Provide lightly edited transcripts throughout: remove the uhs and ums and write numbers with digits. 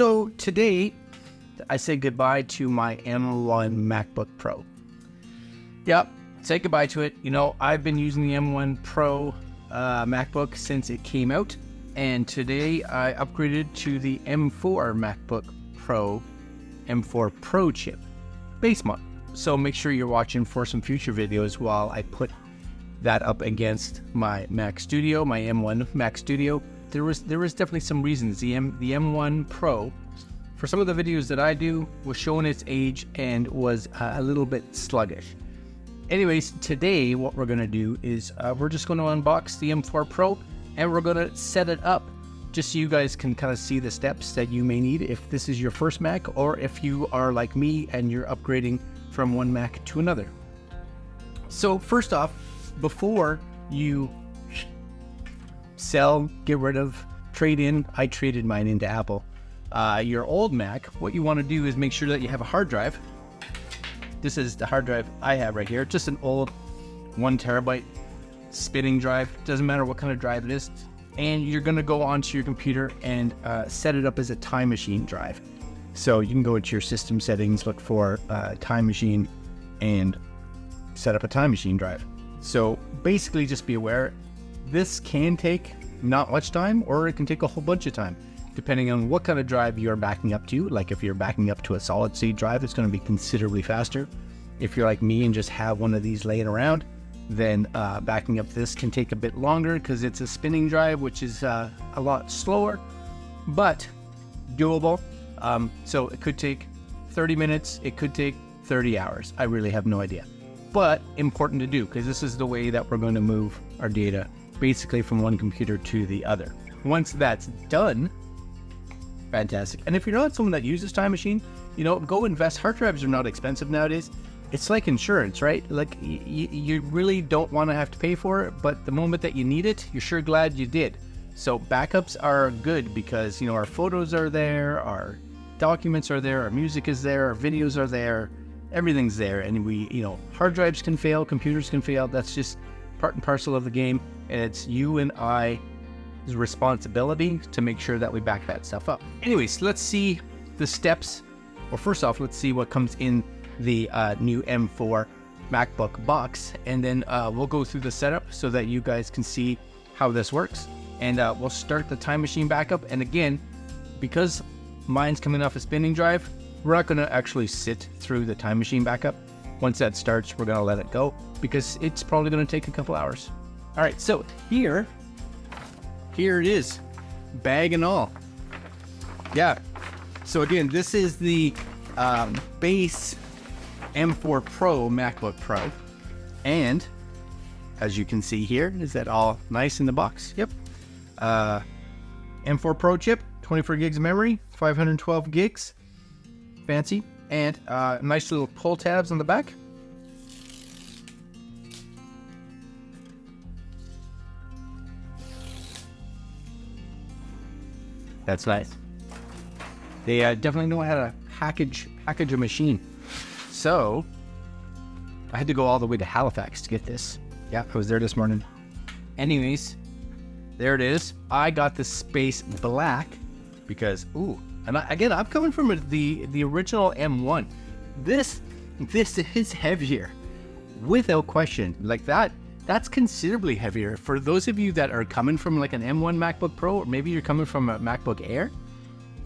So today I say goodbye to my M1 MacBook Pro. Yep, say goodbye to it. You know, I've been using the M1 Pro MacBook since it came out, and today I upgraded to the M4 MacBook Pro M4 Pro chip base model. So make sure you're watching for some future videos while I put that up against my Mac Studio, my M1 Mac Studio. There was definitely some reasons. The M1 Pro, for some of the videos that I do, was showing its age and was a little bit sluggish. Anyways, today what we're gonna do is we're just gonna unbox the M4 Pro and we're gonna set it up just so you guys can kind of see the steps that you may need if this is your first Mac, or if you are like me and you're upgrading from one Mac to another. So first off, before you sell, get rid of, trade in, I traded mine into Apple, your old Mac, what you want to do is make sure that you have a hard drive. This is the hard drive I have right here, just an old 1 terabyte spinning drive. Doesn't matter what kind of drive it is. And you're going to go onto your computer and set it up as a time machine drive. So you can go into your system settings, look for time machine, and set up a time machine drive. So basically just be aware, this can take not much time, or it can take a whole bunch of time, depending on what kind of drive you're backing up to. Like if you're backing up to a solid state drive, it's going to be considerably faster. If you're like me and just have one of these laying around, then backing up this can take a bit longer because it's a spinning drive, which is a lot slower, but doable. So it could take 30 minutes, it could take 30 hours. I really have no idea, but important to do because this is the way that we're going to move our data basically from one computer to the other. Once that's done, fantastic. And if you're not someone that uses time machine, you know, go invest. Hard drives are not expensive nowadays. It's like insurance, right? Like you really don't want to have to pay for it, but the moment that you need it, you're sure glad you did. So backups are good because, you know, our photos are there, our documents are there, our music is there, our videos are there, everything's there. And we, you know, hard drives can fail, computers can fail. That's just part and parcel of the game. And it's you and I's responsibility to make sure that we back that stuff up. Anyways, let's see the steps. Well, first off, let's see what comes in the new M4 MacBook box, and then we'll go through the setup so that you guys can see how this works. And we'll start the time machine backup. And again, because mine's coming off a spinning drive, we're not going to actually sit through the time machine backup. Once that starts, we're going to let it go because it's probably going to take a couple hours. All right, so here it is, bag and all. Yeah, so again, this is the base M4 Pro MacBook Pro, and as you can see here, is that all nice in the box? Yep. M4 Pro chip, 24 gigs of memory, 512 gigs, fancy, and nice little pull tabs on the back. That's nice. They definitely know how to package a machine. So I had to go all the way to Halifax to get this. Yeah, I was there this morning. Anyways, there it is. I got the space black because, ooh, and I'm coming from the original M1. This is heavier, without question. Like that's considerably heavier. For those of you that are coming from like an M1 MacBook Pro, or maybe you're coming from a MacBook Air,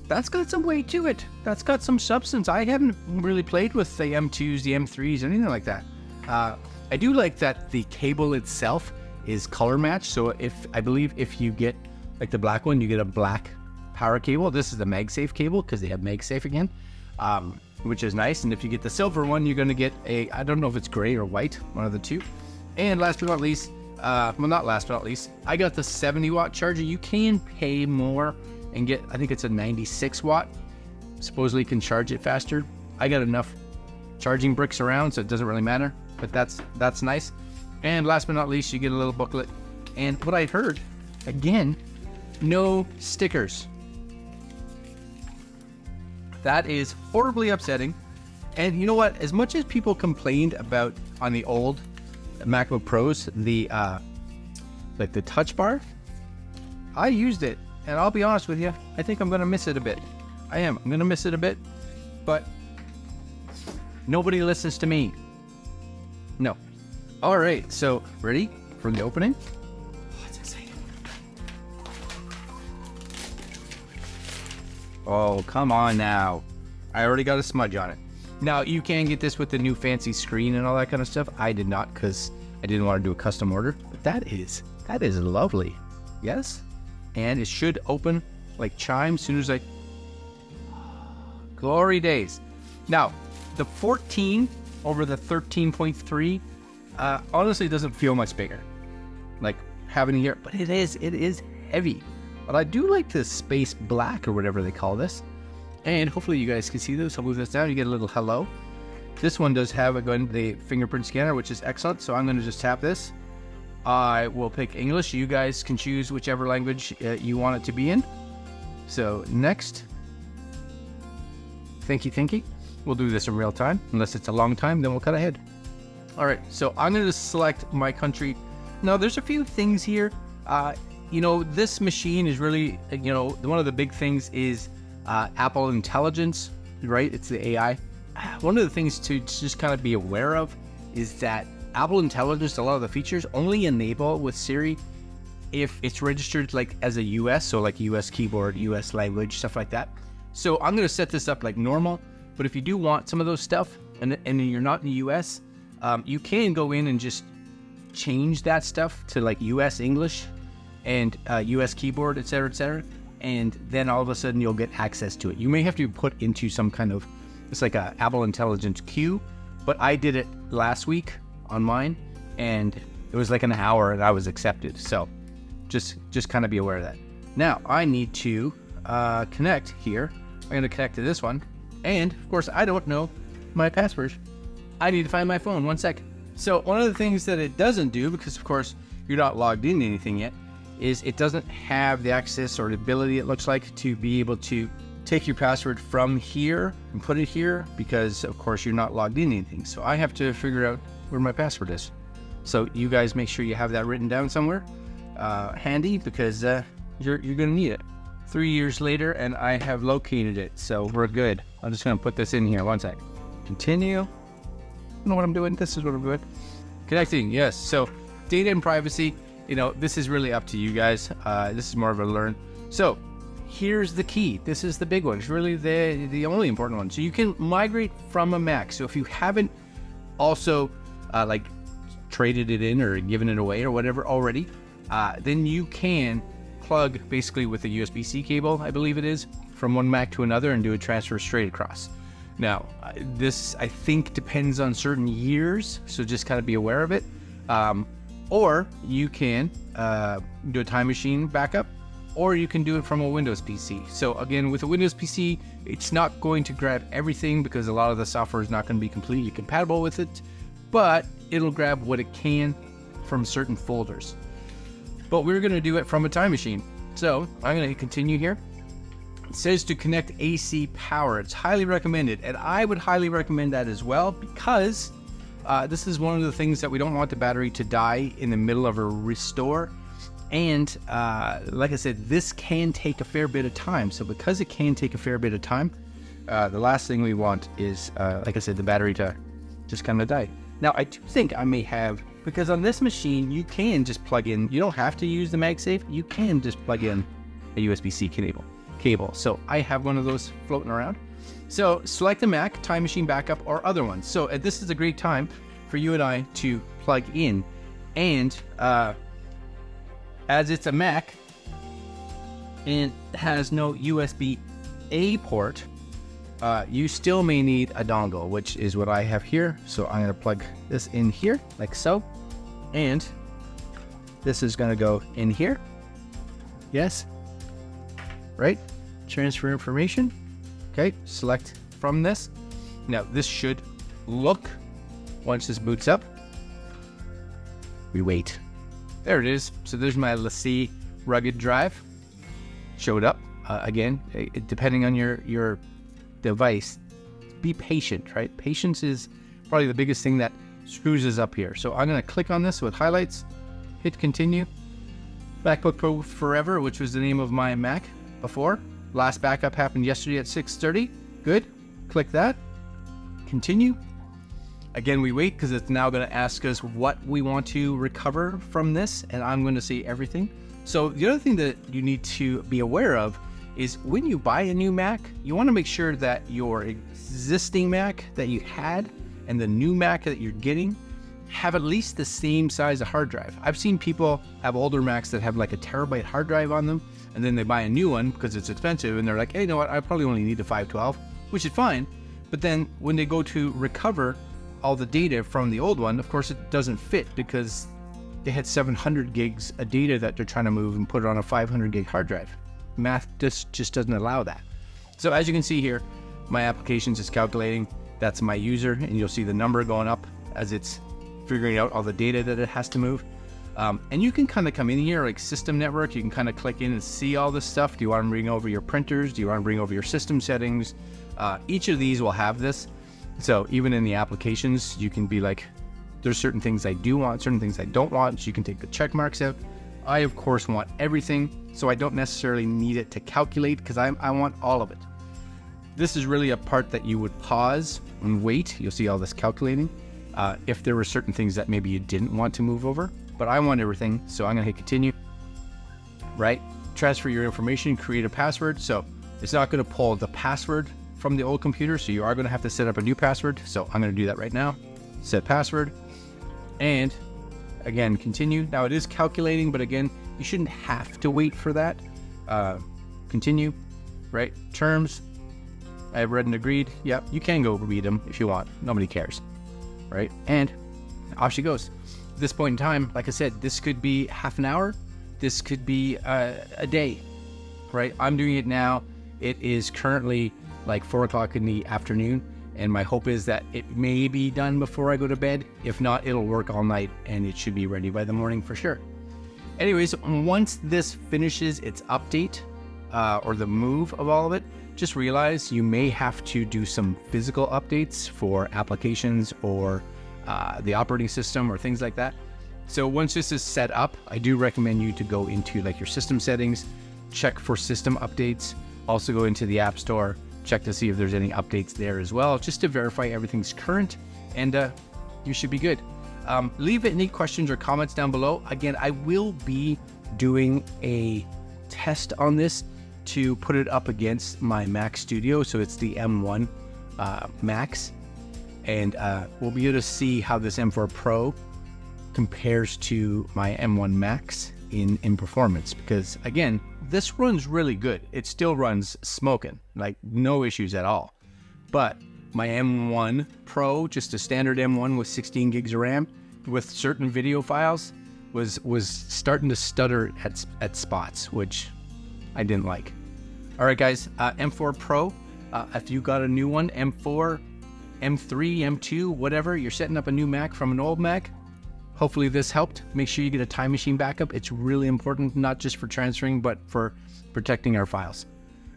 that's got some weight to it. That's got some substance. I haven't really played with the M2s, the M3s, anything like that. I do like that the cable itself is color matched. So I believe if you get like the black one, you get a black power cable. This is the MagSafe cable because they have MagSafe again, which is nice. And if you get the silver one, you're going to get I don't know if it's gray or white, one of the two. And last but not least, well, not last but not least, I got the 70 watt charger. You can pay more and get, I think it's a 96 watt. Supposedly can charge it faster. I got enough charging bricks around, so it doesn't really matter, but that's nice. And last but not least, you get a little booklet. And what I heard, again, no stickers. That is horribly upsetting. And you know what? As much as people complained about on the old MacBook Pros, the like the touch bar, I used it, and I'll be honest with you, I think I'm gonna miss it a bit. I am. I'm gonna miss it a bit, but nobody listens to me. No. All right, so ready for the opening? Oh, it's exciting. Oh, come on now. I already got a smudge on it. Now, you can get this with the new fancy screen and all that kind of stuff. I did not because I didn't want to do a custom order, but that is lovely. Yes? And it should open like chime as soon as I... Glory days. Now, the 14 over the 13.3 honestly doesn't feel much bigger. Like having it here, but it is heavy. But I do like this space black or whatever they call this. And hopefully you guys can see this. I'll move this down. You get a little hello. This one does have the fingerprint scanner, which is excellent. So I'm going to just tap this. I will pick English. You guys can choose whichever language you want it to be in. So next. Thank you. We'll do this in real time. Unless it's a long time, then we'll cut ahead. All right. So I'm going to select my country. Now there's a few things here. This machine is really, one of the big things is Apple Intelligence, right? It's the AI. One of the things to just kind of be aware of is that Apple Intelligence, a lot of the features only enable with Siri if it's registered like as a US, so like US keyboard, US language, stuff like that. So I'm going to set this up like normal, but if you do want some of those stuff and you're not in the US, you can go in and just change that stuff to like US English and US keyboard, etc., and then all of a sudden you'll get access to it. You may have to put into some kind of, it's like a Apple Intelligence queue, but I did it last week on mine, and it was like an hour, and I was accepted. So just kind of be aware of that. Now I need to connect here. I'm going to connect to this one, and of course I don't know my password. I need to find my phone. 1 second. So one of the things that it doesn't do, because of course you're not logged in to anything yet, is it doesn't have the access or the ability, it looks like, to be able to take your password from here and put it here, because of course you're not logged in to anything. So I have to figure out where my password is. So you guys make sure you have that written down somewhere handy, because you're gonna need it. 3 years later, and I have located it, so we're good. I'm just gonna put this in here. 1 sec. Continue. I don't know what I'm doing. This is what I'm doing. Connecting. Yes. So data and privacy. This is really up to you guys. This is more of a learn. So here's the key. This is the big one. It's really the only important one. So you can migrate from a Mac. So if you haven't also traded it in or given it away or whatever already, then you can plug basically with a USB-C cable, I believe it is, from one Mac to another and do a transfer straight across. Now, this I think depends on certain years, so just kind of be aware of it. Or you can do a time machine backup, or you can do it from a Windows PC. So again, with a Windows PC, it's not going to grab everything because a lot of the software is not going to be completely compatible with it, but it'll grab what it can from certain folders. But we're going to do it from a time machine. So I'm going to continue here. It says to connect AC power. It's highly recommended, and I would highly recommend that as well, because this is one of the things that we don't want the battery to die in the middle of a restore. And like I said, this can take a fair bit of time. So because it can take a fair bit of time, the last thing we want is, like I said, the battery to just kind of die. Now, I do think I may have, because on this machine, you can just plug in, you don't have to use the MagSafe, you can just plug in a USB-C cable. So I have one of those floating around. So select a Mac, time machine backup, or other ones. So this is a great time for you and I to plug in. And as it's a Mac and has no USB-A port, you still may need a dongle, which is what I have here. So I'm going to plug this in here like so. And this is going to go in here. Yes. Right? Transfer information. Okay. Select from this. Now this should look, once this boots up, we wait. There it is. So there's my LaCie rugged drive. Showed up. Again, depending on your device, be patient, right? Patience is probably the biggest thing that screws us up here. So I'm going to click on this with highlights, hit continue. MacBook Pro Forever, which was the name of my Mac before. Last backup happened yesterday at 6:30. Good. Click that. Continue. Again, we wait because it's now going to ask us what we want to recover from this, and I'm going to say everything. So the other thing that you need to be aware of is when you buy a new Mac, you want to make sure that your existing Mac that you had and the new Mac that you're getting have at least the same size of hard drive. I've seen people have older Macs that have like a terabyte hard drive on them, and then they buy a new one because it's expensive, and they're like, hey, you know what, I probably only need a 512, which is fine. But then when they go to recover all the data from the old one, of course it doesn't fit because they had 700 gigs of data that they're trying to move and put it on a 500 gig hard drive. Math just doesn't allow that. So as you can see here, my applications is calculating. That's my user, and you'll see the number going up as it's figuring out all the data that it has to move. And you can kind of come in here, like system network, you can kind of click in and see all this stuff. Do you want to bring over your printers? Do you want to bring over your system settings? Each of these will have this. So even in the applications, you can be like, there's certain things I do want, certain things I don't want. So you can take the check marks out. I, of course, want everything, so I don't necessarily need it to calculate because I want all of it. This is really a part that you would pause and wait. You'll see all this calculating. If there were certain things that maybe you didn't want to move over, but I want everything, so I'm gonna hit continue, right? Transfer your information, create a password. So it's not gonna pull the password from the old computer, so you are gonna have to set up a new password. So I'm gonna do that right now. Set password, and again, continue. Now it is calculating, but again, you shouldn't have to wait for that. Continue, right? Terms, I have read and agreed. Yep, you can go read them if you want. Nobody cares, right? And off she goes. At this point in time, like I said, this could be half an hour. This could be a day, right? I'm doing it now. It is currently like 4 o'clock in the afternoon. And my hope is that it may be done before I go to bed. If not, it'll work all night and it should be ready by the morning for sure. Anyways, once this finishes its update or the move of all of it, just realize you may have to do some physical updates for applications or the operating system or things like that. So once this is set up, I do recommend you to go into like your system settings, check for system updates, also go into the App Store, check to see if there's any updates there as well, just to verify everything's current, and you should be good. Leave any questions or comments down below. Again, I will be doing a test on this to put it up against my Mac Studio, so it's the M1 Max, and we'll be able to see how this M4 Pro compares to my M1 Max in performance, because again, this runs really good. It still runs smoking, like no issues at all. But my M1 Pro, just a standard M1 with 16 gigs of RAM, with certain video files, was starting to stutter at spots, which I didn't like. All right, guys, M4 Pro, if you got a new one, M4, M3, M2, whatever, you're setting up a new Mac from an old Mac, hopefully this helped. Make sure you get a time machine backup. It's really important, not just for transferring, but for protecting our files.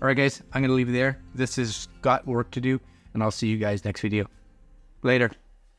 All right, guys, I'm going to leave it there. This has got work to do, and I'll see you guys next video. Later.